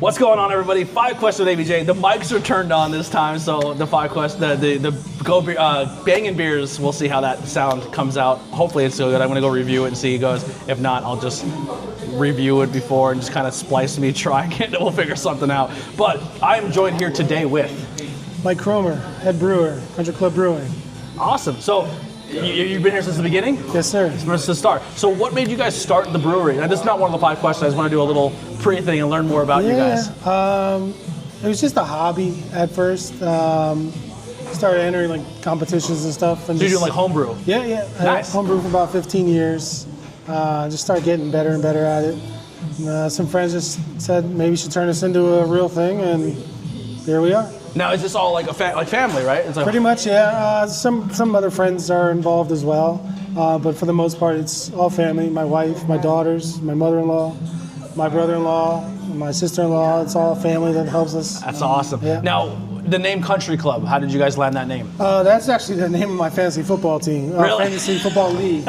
What's going on, everybody? 5 questions with ABJ. The mics are turned on this time, so the 5 questions, banging beers. We'll see how that sound comes out. Hopefully, it's so good. I'm gonna go review it and see how it goes. If not, I'll just review it before and just kind of splice me, try it, and we'll figure something out. But I am joined here today with Mike Cromer, head brewer, Country Club Brewing. Awesome. So. You've been here since the beginning? Yes, sir. Since the start. So what made you guys start the brewery? And this is not one of the 5 questions. I just want to do a little pre-thing and learn more about you guys. It was just a hobby at first. Started entering like competitions and stuff. And so you're doing like homebrew? Yeah. Nice. Homebrew for about 15 years. Just started getting better and better at it. Some friends just said maybe you should turn this into a real thing, and here we are. Now, is this all like like family, right? It's like pretty much, yeah. Some other friends are involved as well, but for the most part, it's all family. My wife, my daughters, my mother-in-law, my brother-in-law, my sister-in-law. It's all family that helps us. That's awesome. Yeah. Now, the name Country Club, how did you guys land that name? That's actually the name of my fantasy football team. Really? Fantasy football league.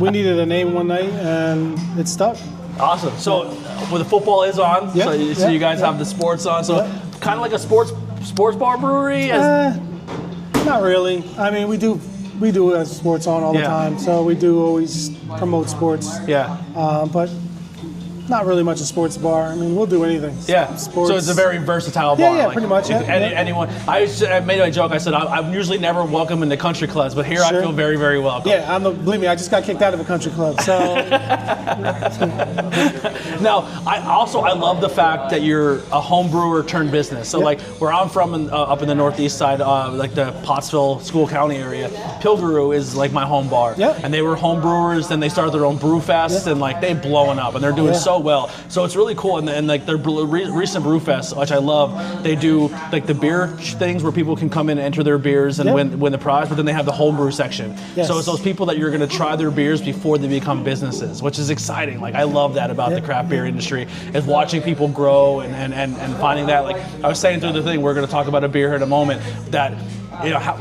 We needed a name one night, and it stuck. Awesome. So, well, the football is on, so you guys have the sports on. So, kind of like a sports bar brewery? Not really. I mean, we do sports on all the time, so we do always promote sports. Yeah. But not really much a sports bar. I mean, we'll do anything. Yeah. Sports. So it's a very versatile bar. Yeah, pretty much. Anyone. I made a joke. I said I'm usually never welcome in the country clubs, but here I feel very, very welcome. Yeah, believe me, I just got kicked out of a country club. So. Now, I love the fact that you're a home brewer turned business. So like where I'm from, up in the northeast side, like the Pottsville, School County area, Pilgrim is like my home bar. Yeah. And they were home brewers. Then they started their own brew fest, and like they blowing up, and they're doing so well. So it's really cool. And like their recent brew fest, which I love, they do like the beer things where people can come in and enter their beers and win the prize. But then they have the home brew section. Yes. So it's those people that you're going to try their beers before they become businesses, which is exciting. Like I love that about the craft beer industry, is watching people grow and finding that. Like I was saying through the thing, we're going to talk about a beer here in a moment, that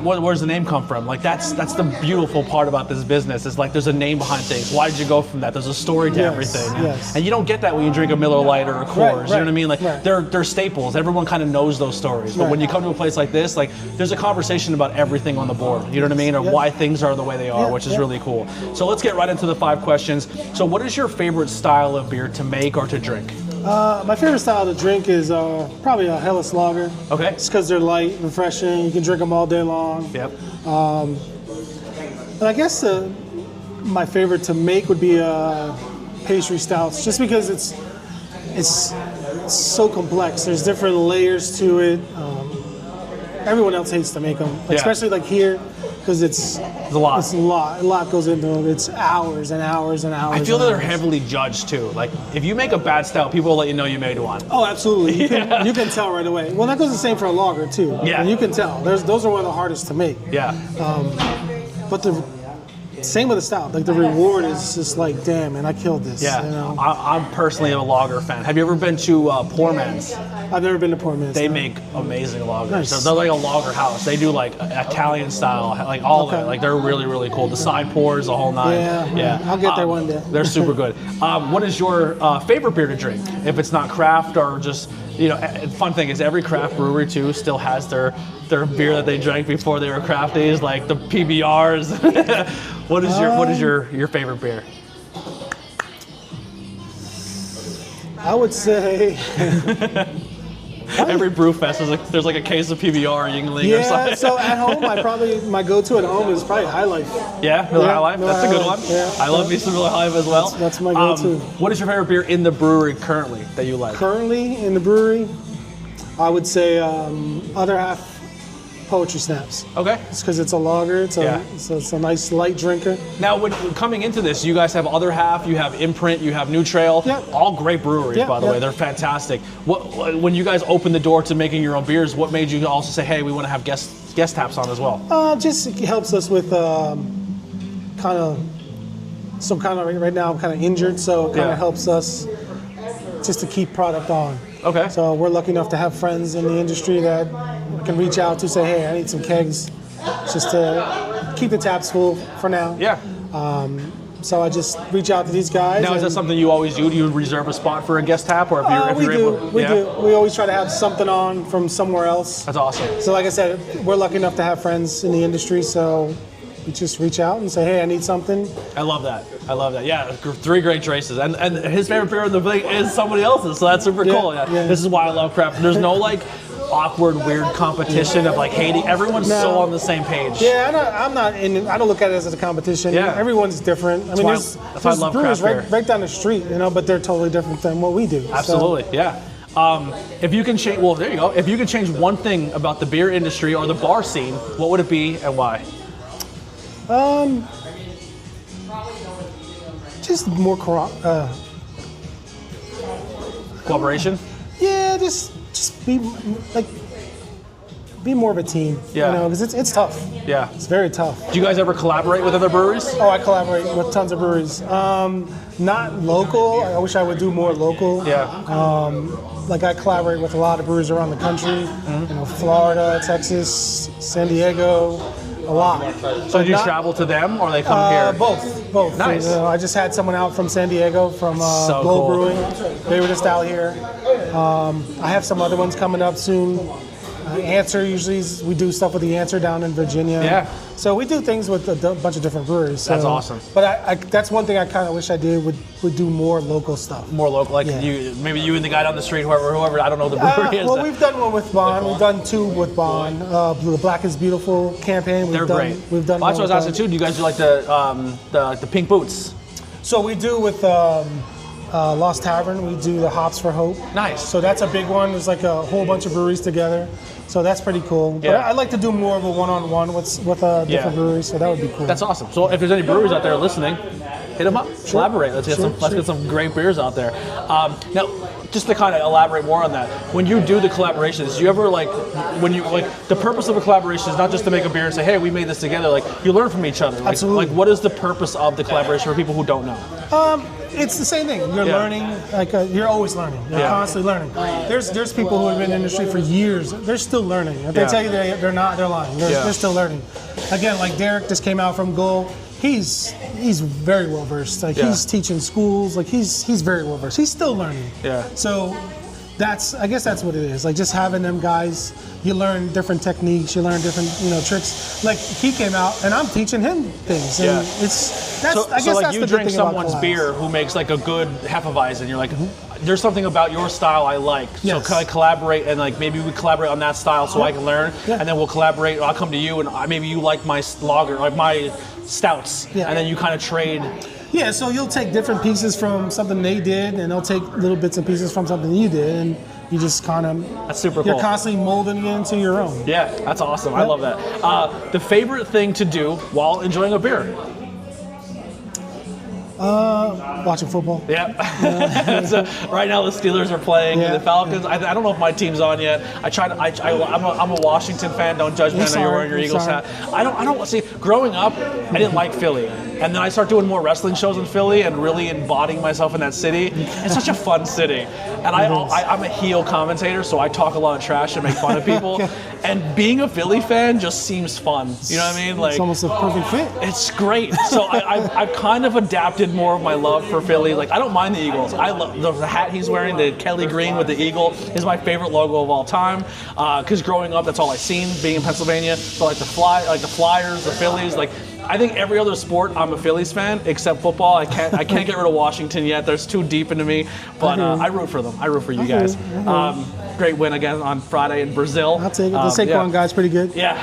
where's the name come from? Like that's the beautiful part about this business, is like there's a name behind things. Why did you go from that? There's a story to everything. And you don't get that when you drink a Miller Lite or a Coors. You know what I mean? Like they're staples. Everyone kind of knows those stories. But when you come to a place like this, like there's a conversation about everything on the board. You know what I mean? Or why things are the way they are, which is really cool. So let's get right into the 5 questions. So what is your favorite style of beer to make or to drink? My favorite style to drink is probably a Hellas Lager. Okay. It's because they're light, refreshing. You can drink them all day long. Yep. And I guess my favorite to make would be pastry stouts, just because it's so complex. There's different layers to it. Everyone else hates to make them, especially like here. Because it's a lot. It's a lot goes into it. It's hours and hours and hours. I feel that they're heavily judged too. Like if you make a bad stout, people will let you know you made one. Oh, absolutely. You can tell right away. Well, that goes the same for a lager too. Yeah. And you can tell. Those are one of the hardest to make. Yeah. But the same with the stout. Like the reward is just like, damn, man, I killed this. Yeah. You know? I'm personally a lager fan. Have you ever been to Poor Man's? I've never been to Poor Man's. They make amazing lagers. Nice. So they're like a lager house. They do like Italian style, like all of it. Like they're really, really cool. The side pours, the whole nine. Yeah. I'll get there one day. They're super good. What is your favorite beer to drink? If it's not craft or just, fun thing is every craft brewery too still has their beer that they drank before they were crafties, like the PBRs. What is your favorite beer? I would say every brew fest is there's like a case of PBR Yingling or something. So at home, my go-to at home is probably High Life. Yeah, Miller High Life. That's a good one. Yeah. I love me some Miller High Life as well. That's my go-to. What is your favorite beer in the brewery currently that you like? Currently in the brewery, I would say Other Half Poetry Snaps. Okay. It's because it's a lager. It's a nice light drinker. Now, when coming into this, you guys have Other Half, you have Imprint, you have New Trail. Yep. All great breweries, by the way. They're fantastic. When you guys opened the door to making your own beers, what made you also say, hey, we want to have guest taps on as well? Just it helps us with right now I'm kind of injured, so it kind of helps us just to keep product on. Okay. So we're lucky enough to have friends in the industry that we can reach out to, say, hey, I need some kegs, just to keep the taps full for now. Yeah. So I just reach out to these guys. Now, is that something you always do? Do you reserve a spot for a guest tap, or if you're, we do. able? We do. We always try to have something on from somewhere else. That's awesome. So like I said, we're lucky enough to have friends in the industry, so we just reach out and say, hey, I need something. I love that. Yeah, 3 great choices. And his favorite beer in the thing is somebody else's, so that's super cool. Yeah. This is why I love craft. There's no like awkward, weird competition of like hating. Everyone's so on the same page. Yeah, I'm not in. I don't look at it as a competition. Yeah. Everyone's different. I mean, that's why I love brewers craft beer. right down the street, but they're totally different than what we do. Absolutely, yeah. If you can change, well, there you go. If you could change one thing about the beer industry or the bar scene, what would it be and why? Just more cooperation. Yeah, just be more of a team. Yeah. Because it's tough. Yeah. It's very tough. Do you guys ever collaborate with other breweries? Oh, I collaborate with tons of breweries. Not local. I wish I would do more local. Yeah. Like I collaborate with a lot of breweries around the country. Florida, Texas, San Diego, a lot. So do you travel to them, or they come here? Both. Nice. I just had someone out from San Diego from So Glow cool. Brewing. They were just out here. I have some other ones coming up soon. Answer, usually we do stuff with the Answer down in Virginia. Yeah. So we do things with a bunch of different breweries. So. That's awesome. But that's one thing I kind of wish I did would do more local stuff. More local, like maybe you and the guy down the street, whoever. I don't know who the brewery is. Well, we've done one with Bond. We've done 2 with Bond. The Black is Beautiful campaign. They're great. We've done. Well, that's what I was asking too. Do you guys do like the pink boots? So we do with Lost Tavern. We do the Hops for Hope. Nice. So that's a big one. There's like a whole bunch of breweries together. So that's pretty cool. But Yeah. I'd like to do more of a one-on-one with different breweries. So that would be cool. That's awesome. So if there's any breweries out there listening, hit them up, collaborate. Let's get some great beers out there. Now, just to kind of elaborate more on that, when you do the collaborations, do you ever the purpose of a collaboration is not just to make a beer and say, hey, we made this together. Like you learn from each other. Like, Absolutely. Like what is the purpose of the collaboration for people who don't know? It's the same thing. You're learning. You're always learning. You're constantly learning. There's people who have been in the industry for years. They're still learning. If they tell you they're not, they're lying. They're still learning. Again, like Derek just came out from Goal. He's very well versed. Like he's teaching schools. Like he's very well versed. He's still learning. Yeah. So I guess that's what it is. Like just having them guys. You learn different techniques. You learn different tricks. Like he came out and I'm teaching him things. And you drink someone's beer who makes like a good Hefeweizen. You're like, there's something about your style I like. Yes. So can I collaborate and like maybe we collaborate on that style so I can learn, and then we'll collaborate. I'll come to you and maybe you like my lager, like my stouts, and then you kind of trade. Yeah, so you'll take different pieces from something they did, and they'll take little bits and pieces from something you did, and you just kind of that's super cool. You're constantly molding it into your own. Yeah, that's awesome. I love that. The favorite thing to do while enjoying a beer? Watching football. Yeah. So right now the Steelers are playing the Falcons. I don't know if my team's on yet. I'm a Washington fan. Don't judge me. I know you're wearing your Eagles hat. I don't see. Growing up, I didn't like Philly, and then I started doing more wrestling shows in Philly and really embodying myself in that city. It's such a fun city, and I'm a heel commentator, so I talk a lot of trash and make fun of people. And being a Philly fan just seems fun. You know what I mean? Like it's almost a perfect fit. It's great. So I've kind of adapted more of my love for Philly. Like I don't mind the Eagles. I love the hat he's wearing, the Kelly green with the eagle is my favorite logo of all time. Because growing up, that's all I've seen. Being in Pennsylvania, so like the Flyers, the Phillies, like. I think every other sport I'm a Phillies fan except football. I can't get rid of Washington yet. There's too deep into me, but I root for them. I root for you guys. Great win again on Friday in Brazil. I'll take it. The Saquon guy's pretty good. Yeah.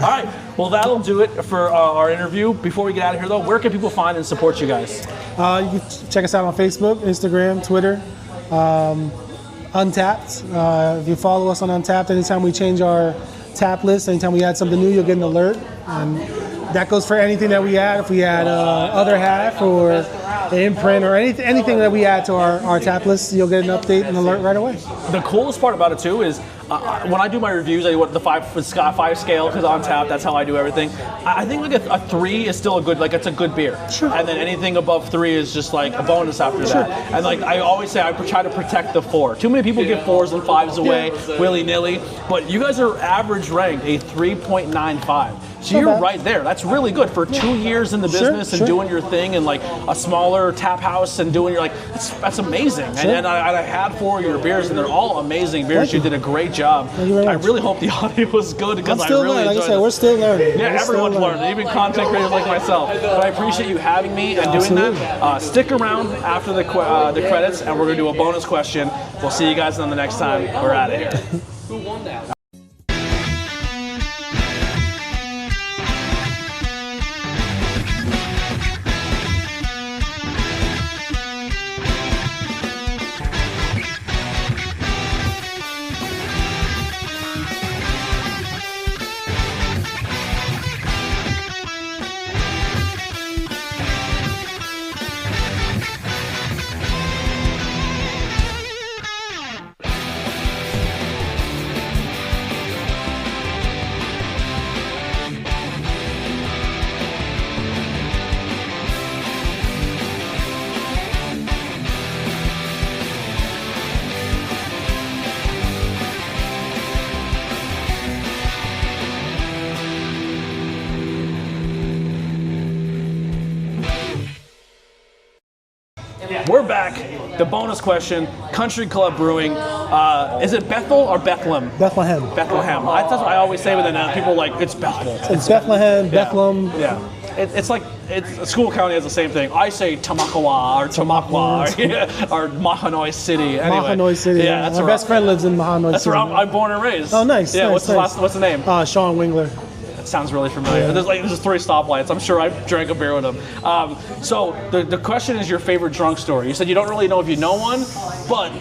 All right. Well, that'll do it for our interview. Before we get out of here, though, where can people find and support you guys? You can check us out on Facebook, Instagram, Twitter, Untapped. If you follow us on Untapped, anytime we change our tap list, anytime we add something new, you'll get an alert. And that goes for anything that we add. If we add other half or the imprint or anything that we add to our tap list, you'll get an update and alert right away. The coolest part about it too is when I do my reviews, I do the five scale because on tap. That's how I do everything. I think like a 3 is still a good, like it's a good beer. Sure. And then anything above 3 is just like a bonus after that. And like I always say, I try to protect the 4. Too many people give 4s and 5s away willy nilly, but you guys are average ranked a 3.95. So you're right there. That's really good for 2 years in the business and doing your thing and like a smaller tap house and doing your like that's amazing. And I had 4 of your beers and they're all amazing beers. You did a great job. I really hope the audio was good because I really enjoyed it. Like I said, we're still learning. Yeah, everyone's learning, even content creators like myself. But I appreciate you having me and doing that. Stick around after the credits and we're gonna do a bonus question. We'll see you guys on the next time. We're out of here. Who won that? We're back. The bonus question, Country Club Brewing. Is it Bethel or Bethlehem? Bethlehem. Bethlehem. That's what I always say, but then people are like, it's Bethel. It's Bethlehem, Bethlehem. Yeah. It's like, School County has the same thing. I say Tamakawa or Tamaqua or Mahanoy City. Anyway. Mahanoy City. Yeah, that's my best friend lives in Mahanoy City. That's where I'm born and raised. Oh, nice. Yeah, nice, what's the name? Sean Wingler. Sounds really familiar. Yeah. There's 3 stoplights. I'm sure I drank a beer with him. So the question is your favorite drunk story. You said you don't really know if you know one, but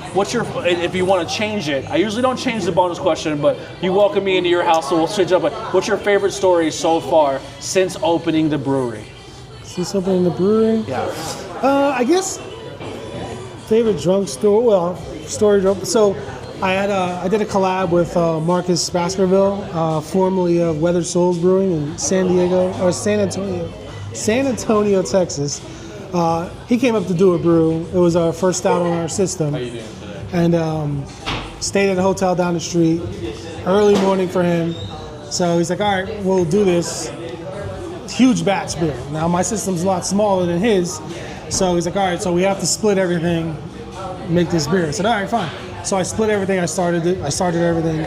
if you want to change it? I usually don't change the bonus question, but you welcome me into your house, so we'll switch up. But what's your favorite story so far since opening the brewery? Since opening the brewery? Yeah. I guess favorite drunk story. Well, story drunk. So. I did a collab with Marcus Baskerville, formerly of Weathered Souls Brewing in San Antonio, Texas. He came up to do a brew. It was our first stout on our system. How you doing today? And stayed at a hotel down the street. Early morning for him. So he's like, all right, we'll do this. Huge batch beer. Now my system's a lot smaller than his. So he's like, all right, so we have to split everything, make this beer. I said, all right, fine. So I split everything, I started everything.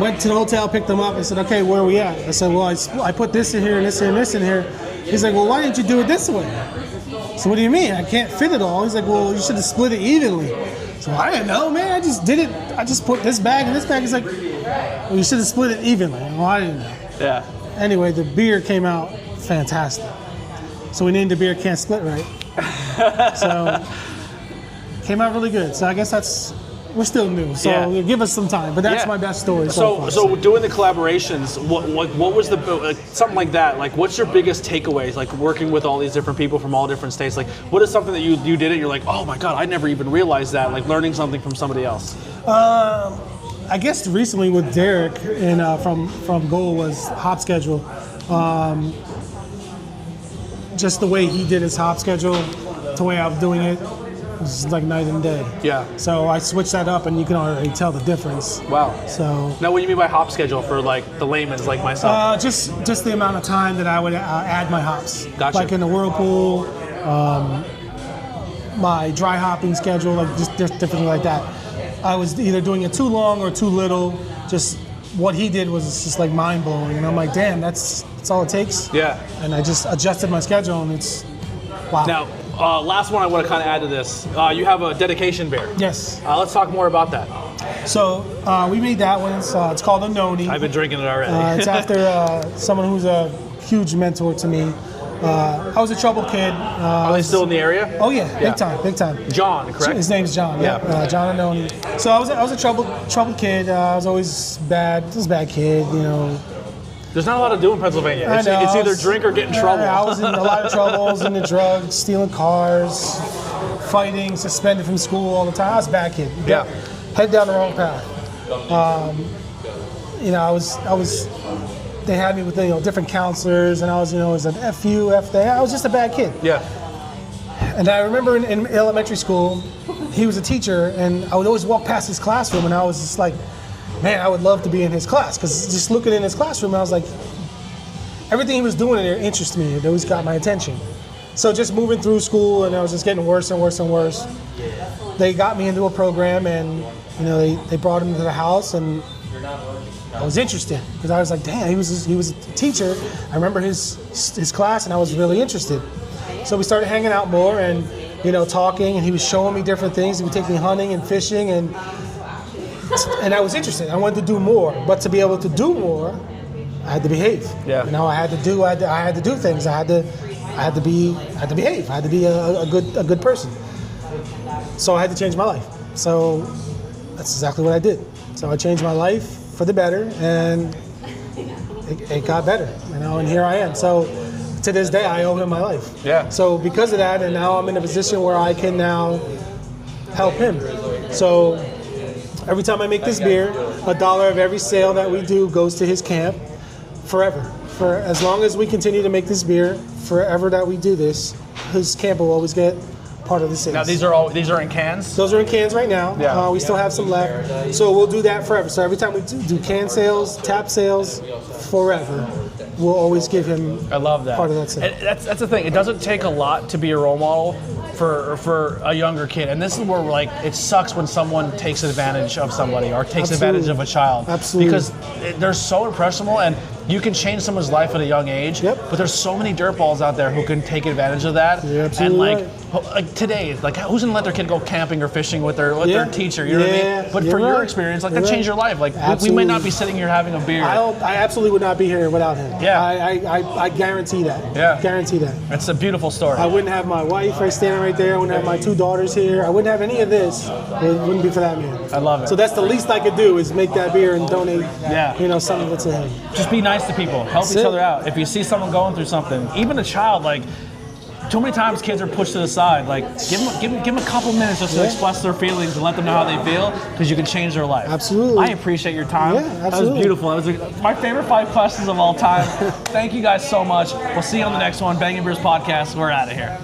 Went to the hotel, picked them up, and said, okay, where are we at? I said, well, I put this in here, and this in here, and this in here. He's like, well, why didn't you do it this way? So what do you mean? I can't fit it all. He's like, well, you should have split it evenly. So I didn't know, man. I just did it. I just put this bag and this bag. He's like, well, you should have split it evenly. Well, I didn't know. Yeah. Anyway, the beer came out fantastic. So we named the beer Can't Split Right. So came out really good. So I guess we're still new. So give us some time. But that's my best story so far. So doing the collaborations, what was something like that? Like, what's your biggest takeaways? Like working with all these different people from all different states. Like, what is something that you did it? You're like, oh my god, I never even realized that. Like learning something from somebody else. I guess recently with Derek and from Goal was hop schedule. Just the way he did his hop schedule, the way I was doing it. It's like night and day. Yeah. So I switched that up, and you can already tell the difference. Wow. So. Now, what do you mean by hop schedule for like the layman's like myself? Just the amount of time that I would add my hops. Gotcha. Like in the whirlpool, my dry hopping schedule, like just different like that. I was either doing it too long or too little. Just what he did was just like mind blowing, and I'm like, damn, that's all it takes. Yeah. And I just adjusted my schedule, and it's wow. Now. Last one I want to kind of add to this. You have a dedication beer. Yes. Let's talk more about that. So we made that one. It's called a Noni. I've been drinking it already. It's after someone who's a huge mentor to me. I was a troubled kid. Are they still in the area? Oh yeah, big time. John, correct? His name's John. Yeah. John Anoni. So I was a troubled kid. I was always bad. Just a bad kid, you know. There's not a lot to do in Pennsylvania. I know, It's either drink or get in trouble. I was in a lot of trouble. I was into drugs, stealing cars, fighting, suspended from school all the time. I was a bad kid. Yeah. Head down the wrong path. I was. They had me with different counselors, and I was was an FU, F day. I was just a bad kid. Yeah. And I remember in elementary school, he was a teacher, and I would always walk past his classroom, and I was just like, man, I would love to be in his class, because just looking in his classroom, I was like, everything he was doing in there interested me. It always got my attention. So just moving through school, and I was just getting worse and worse and worse. They got me into a program, and they brought him to the house, and I was interested because I was like, damn, he was a teacher. I remember his class, and I was really interested. So we started hanging out more and talking, and he was showing me different things. He would take me hunting and fishing, and I was interested. I wanted to do more, but to be able to do more, I had to behave. Yeah. I had to do things. I had to behave. I had to be a good person. So I had to change my life. So that's exactly what I did. So I changed my life for the better, and it got better. And here I am. So to this day, I owe him my life. Yeah. So because of that, and now I'm in a position where I can now help him. So every time I make this beer, $1 of every sale that we do goes to his camp forever. For as long as we continue to make this beer, forever that we do this, his camp will always get part of the sales. Now these are in cans? Those are in cans right now. Yeah. We still have some left. So we'll do that forever. So every time we do can sales, tap sales, forever, we'll always give him I love that. part of that sale. And that's the thing. It doesn't take a lot to be a role model for a younger kid. And this is where it sucks when someone takes advantage of somebody or takes advantage of a child. Absolutely. Because they're so impressionable, and you can change someone's life at a young age. Yep. But there's so many dirtballs out there who can take advantage of that. You're absolutely and like today, like who's gonna let their kid go camping or fishing with their teacher? You know what I mean? But for your experience, like that changed your life. Like we may not be sitting here having a beer. I absolutely would not be here without him. Yeah. I guarantee that. Yeah. Guarantee that. It's a beautiful story. I wouldn't have my wife standing right there. I wouldn't have my 2 daughters here. I wouldn't have any of this. It wouldn't be for that man. I love it. So that's the least I could do is make that beer and donate. Yeah. Some of it to him. Just be nice to people. Help each other out. If you see someone going through something, even a child, like too many times kids are pushed to the side. Like give them a couple minutes just to express their feelings and let them know how they feel, because you can change their life. Absolutely. I appreciate your time. Yeah, absolutely. That was beautiful. That was my favorite 5 questions of all time. Thank you guys so much. We'll see you on the next one. Bangin' Beers Podcast. We're out of here.